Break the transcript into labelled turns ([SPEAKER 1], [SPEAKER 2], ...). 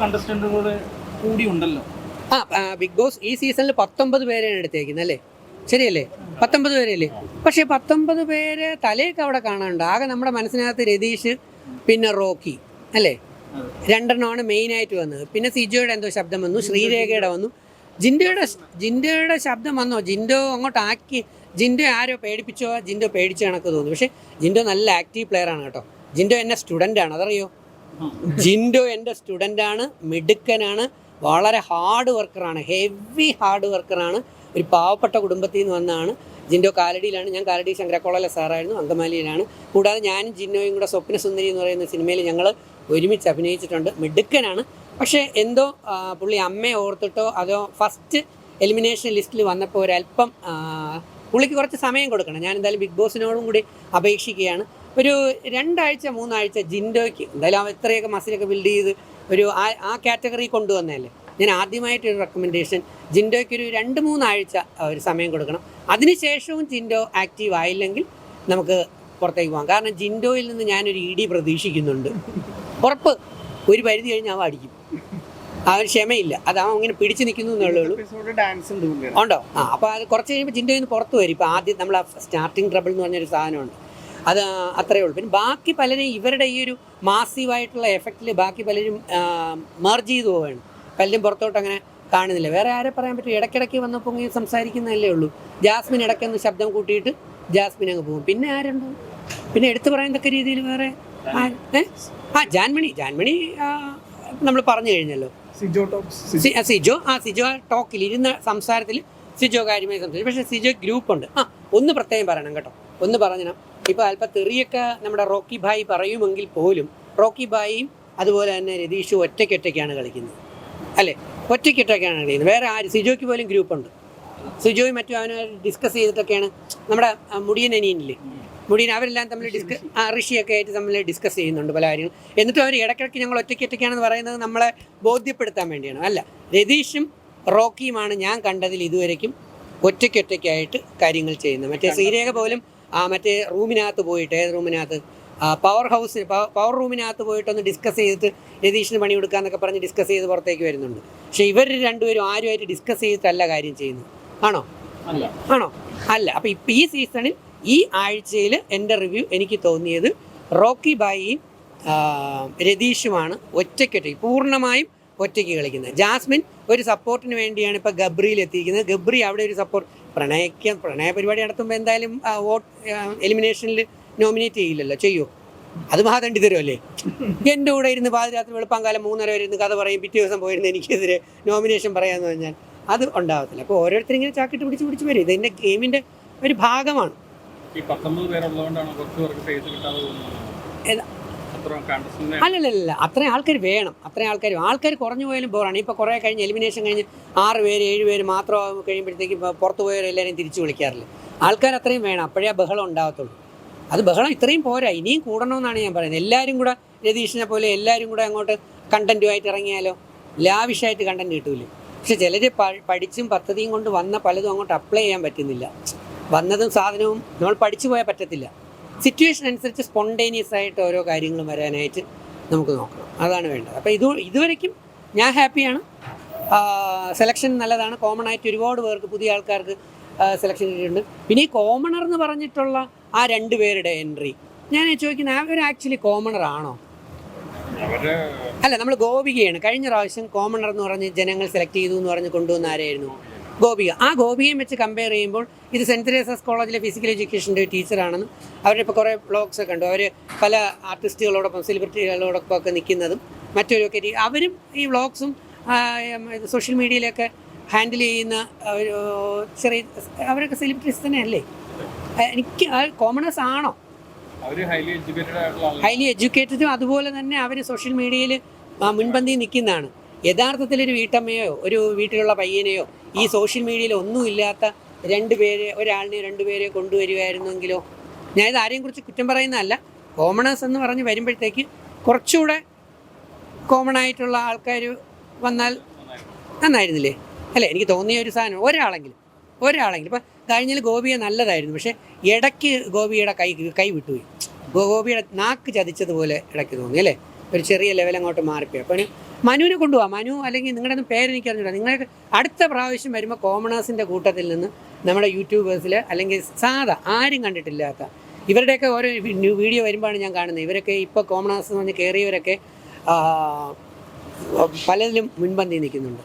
[SPEAKER 1] കണ്ടസ്റ്റന്റുകൾ കൂടി ഉണ്ടല്ലോ.
[SPEAKER 2] Big boss ഈ സീസണിൽ 19 പേരെയാണ് എടുത്തേക്കുന്നത് അല്ലേ? ശരിയല്ലേ? 19 പേരല്ലേ? പക്ഷേ 19 പേര് തലയൊക്കെ അവിടെ കാണാനുണ്ട്. ആകെ നമ്മുടെ മനസ്സിനകത്ത് രതീഷ്, പിന്നെ റോക്കി അല്ലേ, രണ്ടെണ്ണമാണ് മെയിനായിട്ട് വന്നത്. പിന്നെ സിജോയുടെ എന്തോ ശബ്ദം വന്നു, ശ്രീരേഖയുടെ വന്നു, ജിൻഡോയുടെ ശബ്ദം വന്നോ? ജിൻഡോ അങ്ങോട്ട് ആക്കി, ജിൻഡോ ആരോ പേടിപ്പിച്ചോ? ജിൻഡോ പേടിച്ച കണക്ക് തോന്നുന്നു. പക്ഷേ ജിൻഡോ നല്ല ആക്റ്റീവ് പ്ലെയർ ആണ് കേട്ടോ. ജിൻഡോ എൻ്റെ സ്റ്റുഡൻ്റാണ്, അതറിയോ? ജിൻഡോ എൻ്റെ സ്റ്റുഡൻ്റാണ്, മിടുക്കനാണ്, വളരെ ഹാർഡ് വർക്കറാണ്, ഹെവി ഹാർഡ് വർക്കറാണ്. ഒരു പാവപ്പെട്ട കുടുംബത്തിൽ നിന്ന് വന്നാണ്. ജിൻഡോ കാലടിയിലാണ്, ഞാൻ കാലടി ശങ്കരക്കോളയിലെ സാറായിരുന്നു, അങ്കമാലിയിലാണ്. കൂടാതെ ഞാനും ജിൻഡോയും കൂടെ സ്വപ്നസുന്ദരി എന്ന് പറയുന്ന സിനിമയിൽ ഞങ്ങൾ ഒരുമിച്ച് അഭിനയിച്ചിട്ടുണ്ട്. മിടുക്കനാണ്. പക്ഷേ എന്തോ പുള്ളി അമ്മയെ ഓർത്തിട്ടോ അതോ ഫസ്റ്റ് എലിമിനേഷൻ ലിസ്റ്റിൽ വന്നപ്പോൾ ഒരല്പം പുള്ളിക്ക് കുറച്ച് സമയം കൊടുക്കണം. ഞാൻ എന്തായാലും ബിഗ് ബോസിനോടും കൂടി അപേക്ഷിക്കുകയാണ്. ഒരു 2 ആഴ്ച 3 ആഴ്ച ജിൻഡോയ്ക്ക് എന്തായാലും ഇത്രയൊക്കെ മസിലൊക്കെ ബിൽഡ് ചെയ്ത് ഒരു ആ കാറ്റഗറി കൊണ്ടുവന്നതല്ലേ. ഞാൻ ആദ്യമായിട്ടൊരു റെക്കമെൻഡേഷൻ, ജിൻഡോയ്ക്ക് ഒരു 2-3 ആഴ്ച ഒരു സമയം കൊടുക്കണം. അതിനുശേഷവും ജിൻഡോ ആക്റ്റീവ് ആയില്ലെങ്കിൽ നമുക്ക് പുറത്തേക്ക് പോകാം. കാരണം ജിൻഡോയിൽ നിന്ന് ഞാനൊരു ഇടി പ്രതീക്ഷിക്കുന്നുണ്ട്, ഉറപ്പ്. ഒരു പരിധി കഴിഞ്ഞ് അവ അടിക്കും, അവന് ക്ഷമയില്ല. അത് അവൻ ഇങ്ങനെ പിടിച്ചു നിൽക്കുന്നു എന്നുള്ളൂ. ഉണ്ടോ? അപ്പോൾ അത് കുറച്ച് കഴിയുമ്പോൾ ജിൻഡോയിൽ നിന്ന് പുറത്ത് വരും. ഇപ്പോൾ ആദ്യം നമ്മൾ സ്റ്റാർട്ടിങ് ട്രബിൾ എന്ന് പറഞ്ഞൊരു സാധനമുണ്ട്, അത് അത്രയേ ഉള്ളൂ. പിന്നെ ബാക്കി പലരും ഇവരുടെ ഈ ഒരു മാസീവായിട്ടുള്ള എഫക്റ്റിൽ ബാക്കി പലരും മെർജ് ചെയ്തു പോവുകയാണ്. പലരും പുറത്തോട്ട് അങ്ങനെ കാണുന്നില്ല. വേറെ ആരെ പറയാൻ പറ്റും? ഇടയ്ക്കിടയ്ക്ക് വന്നപ്പോൾ ഇങ്ങനെ സംസാരിക്കുന്നതല്ലേ ഉള്ളൂ. ജാസ്മിൻ ഇടയ്ക്കൊന്ന് ശബ്ദം കൂട്ടിയിട്ട് ജാസ്മിൻ അങ്ങ് പോകും. പിന്നെ ആരുണ്ടോ? പിന്നെ എടുത്തു പറയത്തക്ക രീതിയിൽ വേറെ ജാൻമണി നമ്മൾ പറഞ്ഞു കഴിഞ്ഞല്ലോ. സിജോ ടോക്കിൽ ഇരുന്ന സംസാരത്തിൽ സിജോ കാര്യമായി സംസാരിച്ചു. പക്ഷേ സിജോ ഗ്രൂപ്പുണ്ട്. ഒന്ന് പ്രത്യേകം പറയണം കേട്ടോ, ഒന്ന് പറഞ്ഞണം. ഇപ്പോൾ അല്പം തെറിയൊക്കെ നമ്മുടെ റോക്കി ഭായി പറയുമെങ്കിൽ പോലും റോക്കി ഭായിയും അതുപോലെ തന്നെ രതീഷും ഒറ്റയ്ക്കൊറ്റയ്ക്കാണ് കളിക്കുന്നത് അല്ലേ? ഒറ്റയ്ക്കൊറ്റയ്ക്കാണ് കളിക്കുന്നത്. വേറെ ആര്? സിജോയ്ക്ക് പോലും ഗ്രൂപ്പുണ്ട്. സിജോയും മറ്റും അവനെ ഡിസ്കസ് ചെയ്തിട്ടൊക്കെയാണ്. നമ്മുടെ മുടിയൻ അനിയനില്ലേ, മുടിയൻ, അവരെല്ലാം തമ്മിൽ ഋഷിയൊക്കെ ആയിട്ട് തമ്മിൽ ഡിസ്കസ് ചെയ്യുന്നുണ്ട് പല കാര്യങ്ങൾ. എന്നിട്ടും അവർ ഇടയ്ക്കിടയ്ക്ക് ഞങ്ങൾ ഒറ്റയ്ക്കൊറ്റയ്ക്കാണെന്ന് പറയുന്നത് നമ്മളെ ബോധ്യപ്പെടുത്താൻ വേണ്ടിയാണ്. അല്ല, രതീഷും റോക്കിയുമാണ് ഞാൻ കണ്ടതിൽ ഇതുവരേക്കും ഒറ്റയ്ക്കൊറ്റയ്ക്കായിട്ട് കാര്യങ്ങൾ ചെയ്യുന്നത്. മറ്റേ ശ്രീരേഖ പോലും മറ്റേ റൂമിനകത്ത് പോയിട്ട്, ഏത് റൂമിനകത്ത്, പവർ റൂമിനകത്ത് പോയിട്ടൊന്ന് ഡിസ്കസ് ചെയ്തിട്ട് രതീഷിന് പണി കൊടുക്കാന്നൊക്കെ പറഞ്ഞ് ഡിസ്കസ് ചെയ്ത് പുറത്തേക്ക് വരുന്നുണ്ട്. പക്ഷേ ഇവർ രണ്ടുപേരും ആരുമായിട്ട് ഡിസ്കസ് ചെയ്തിട്ടല്ല കാര്യം ചെയ്യുന്നത്. ആണോ? അല്ല. അപ്പോൾ ഇപ്പം ഈ സീസണിൽ ഈ ആഴ്ചയിൽ എൻ്റെ റിവ്യൂ എനിക്ക് തോന്നിയത് റോക്കി ബായിയും രതീഷുമാണ് ഒറ്റയ്ക്കൊറ്റയ്ക്ക്, പൂർണ്ണമായും ഒറ്റയ്ക്ക് കളിക്കുന്നത്. ജാസ്മിൻ ഒരു സപ്പോർട്ടിന് വേണ്ടിയാണ് ഇപ്പോൾ ഗബ്രിയിൽ എത്തിയിരിക്കുന്നത്. ഗബ്രി അവിടെ ഒരു സപ്പോർട്ട്, പ്രണയ പരിപാടി നടത്തുമ്പോൾ എന്തായാലും എലിമിനേഷനിൽ നോമിനേറ്റ് ചെയ്യില്ലല്ലോ, ചെയ്യുമോ? അത് മഹാദണ്ഡി തരുമല്ലേ? എൻ്റെ കൂടെ ഇരുന്ന് പാതിരാത്രി വെളുപ്പാങ്കാലം 3:30 വരെ ഇരുന്ന് കഥ പറയും, പിറ്റേ ദിവസം പോയിരുന്ന് എനിക്കെതിരെ നോമിനേഷൻ പറയാമെന്ന് പറഞ്ഞാൽ അത് ഉണ്ടാകത്തില്ല. അപ്പോൾ ഓരോരുത്തരും ഇങ്ങനെ ചാക്കിട്ട് പിടിച്ച് വരും. ഇതിൻ്റെ ഗെയിമിൻ്റെ ഒരു ഭാഗമാണ്. അല്ലല്ല, അത്രയും ആൾക്കാർ വേണം. ആൾക്കാർ കുറഞ്ഞു പോയാലും ബോറാണ്. ഇപ്പോൾ കുറേ കഴിഞ്ഞ് എലിമിനേഷൻ കഴിഞ്ഞ് 6 പേര് 7 പേര് മാത്രം കഴിയുമ്പോഴത്തേക്ക് പുറത്ത് പോയവരെല്ലാവരും തിരിച്ചു വിളിക്കാറില്ല. ആൾക്കാർ അത്രയും വേണം, അപ്പോഴേ ആ ബഹളം ഉണ്ടാകത്തുള്ളൂ. അത് ബഹളം ഇത്രയും പോരാ, ഇനിയും കൂടണമെന്നാണ് ഞാൻ പറയുന്നത്. എല്ലാവരും കൂടെ രതീഷിനെ പോലെ എല്ലാവരും കൂടെ അങ്ങോട്ട് കണ്ടൻറ്റുമായിട്ട് ഇറങ്ങിയാലോ ലാവിഷായിട്ട് കണ്ടൻറ്റ് കിട്ടൂലേ. പക്ഷെ ചിലർ പഠിച്ചും പദ്ധതിയും കൊണ്ട് വന്ന പലതും അങ്ങോട്ട് അപ്ലൈ ചെയ്യാൻ പറ്റുന്നില്ല. വന്നതും സാധനവും നമ്മൾ പഠിച്ചു പോയാൽ പറ്റത്തില്ല. സിറ്റുവേഷൻ അനുസരിച്ച് സ്പോണ്ടേനിയസ് ആയിട്ട് ഓരോ കാര്യങ്ങളും വരാനായിട്ട് നമുക്ക് നോക്കണം, അതാണ് വേണ്ടത്. അപ്പോൾ ഇതുവരയ്ക്കും ഞാൻ ഹാപ്പിയാണ്. സെലക്ഷൻ നല്ലതാണ്. കോമൺ ആയിട്ട് ഒരുപാട് പേർക്ക്, പുതിയ ആൾക്കാർക്ക് സെലക്ഷൻ കിട്ടിയിട്ടുണ്ട്. പിന്നെ ഈ കോമണർ എന്ന് പറഞ്ഞിട്ടുള്ള ആ 2 പേരുടെ എൻട്രി ഞാൻ ചോദിക്കുന്നത്, അവർ ആക്ച്വലി കോമണർ ആണോ? അല്ല, നമ്മൾ ഗോപികയാണ് കഴിഞ്ഞ പ്രാവശ്യം കോമണർ എന്ന് പറഞ്ഞ് ജനങ്ങൾ സെലക്ട് ചെയ്തു എന്ന് പറഞ്ഞ് കൊണ്ടുവന്ന ആരായിരുന്നു? ഗോപിക. ആ ഗോപികയും വെച്ച് കമ്പയർ ചെയ്യുമ്പോൾ ഇത് സെൻറ്റ് തെരേസാസ് കോളേജിലെ ഫിസിക്കൽ എഡ്യൂക്കേഷൻ്റെ ടീച്ചറാണെന്നും അവരിപ്പോൾ കുറേ വ്ളോഗ്സൊക്കെ ഉണ്ട്. അവർ പല ആർട്ടിസ്റ്റുകളോടൊപ്പം സെലിബ്രിറ്റികളോടൊപ്പം ഒക്കെ നിൽക്കുന്നതും മറ്റൊരുമൊക്കെ അവരും ഈ വ്ളോഗ്സും സോഷ്യൽ മീഡിയയിലൊക്കെ ഹാൻഡിൽ ചെയ്യുന്ന ചെറിയ അവരൊക്കെ സെലിബ്രിറ്റീസ് തന്നെയല്ലേ? എനിക്ക് കോമണേഴ്സ് ആണോ? ഹൈലി എഡ്യൂക്കേറ്റഡും അതുപോലെ തന്നെ അവർ സോഷ്യൽ മീഡിയയിൽ മുൻപന്തി നിൽക്കുന്നതാണ്. യഥാർത്ഥത്തിലൊരു വീട്ടമ്മയോ ഒരു വീട്ടിലുള്ള പയ്യനെയോ ഈ സോഷ്യൽ മീഡിയയിൽ ഒന്നുമില്ലാത്ത 2 പേരെ, ഒരാളിനെ 2 പേരെ കൊണ്ടുവരുമായിരുന്നെങ്കിലോ. ഞാനിത് ആരെയും കുറിച്ച് കുറ്റം പറയുന്നതല്ല. കോമണേഴ്സ് എന്ന് പറഞ്ഞ് വരുമ്പോഴത്തേക്ക് കുറച്ചുകൂടെ കോമൺ ആയിട്ടുള്ള ആൾക്കാർ വന്നാൽ നന്നായിരുന്നില്ലേ? അല്ലേ? എനിക്ക് തോന്നിയ ഒരു സാധനം ഒരാളെങ്കിലും ഇപ്പം കഴിഞ്ഞാൽ ഗോപിയെ നല്ലതായിരുന്നു. പക്ഷേ ഇടയ്ക്ക് ഗോപിയുടെ കൈ വിട്ടുപോയി. ഗോപിയുടെ നാക്ക് ചതിച്ചതുപോലെ ഇടയ്ക്ക് തോന്നി അല്ലേ? ഒരു ചെറിയ ലെവൽ അങ്ങോട്ട് മാറിപ്പോയി. അപ്പോൾ മനുവിനെ കൊണ്ടുപോകാം. മനു അല്ലെങ്കിൽ നിങ്ങളുടെ ഒന്നും പേരെനിക്ക് അറിഞ്ഞില്ല. നിങ്ങൾക്ക് അടുത്ത പ്രാവശ്യം വരുമ്പോൾ കോമണേഴ്സിൻ്റെ കൂട്ടത്തിൽ നിന്ന് നമ്മുടെ യൂട്യൂബേഴ്സിൽ അല്ലെങ്കിൽ സാധാ ആരും കണ്ടിട്ടില്ലാത്ത ഇവരുടെയൊക്കെ ഓരോ വീഡിയോ വരുമ്പോഴാണ് ഞാൻ കാണുന്നത്. ഇവരൊക്കെ ഇപ്പോൾ കോമണേഴ്സ് എന്ന് പറഞ്ഞ് കയറിയവരൊക്കെ പലതിലും മുൻപന്തി നിൽക്കുന്നുണ്ട്.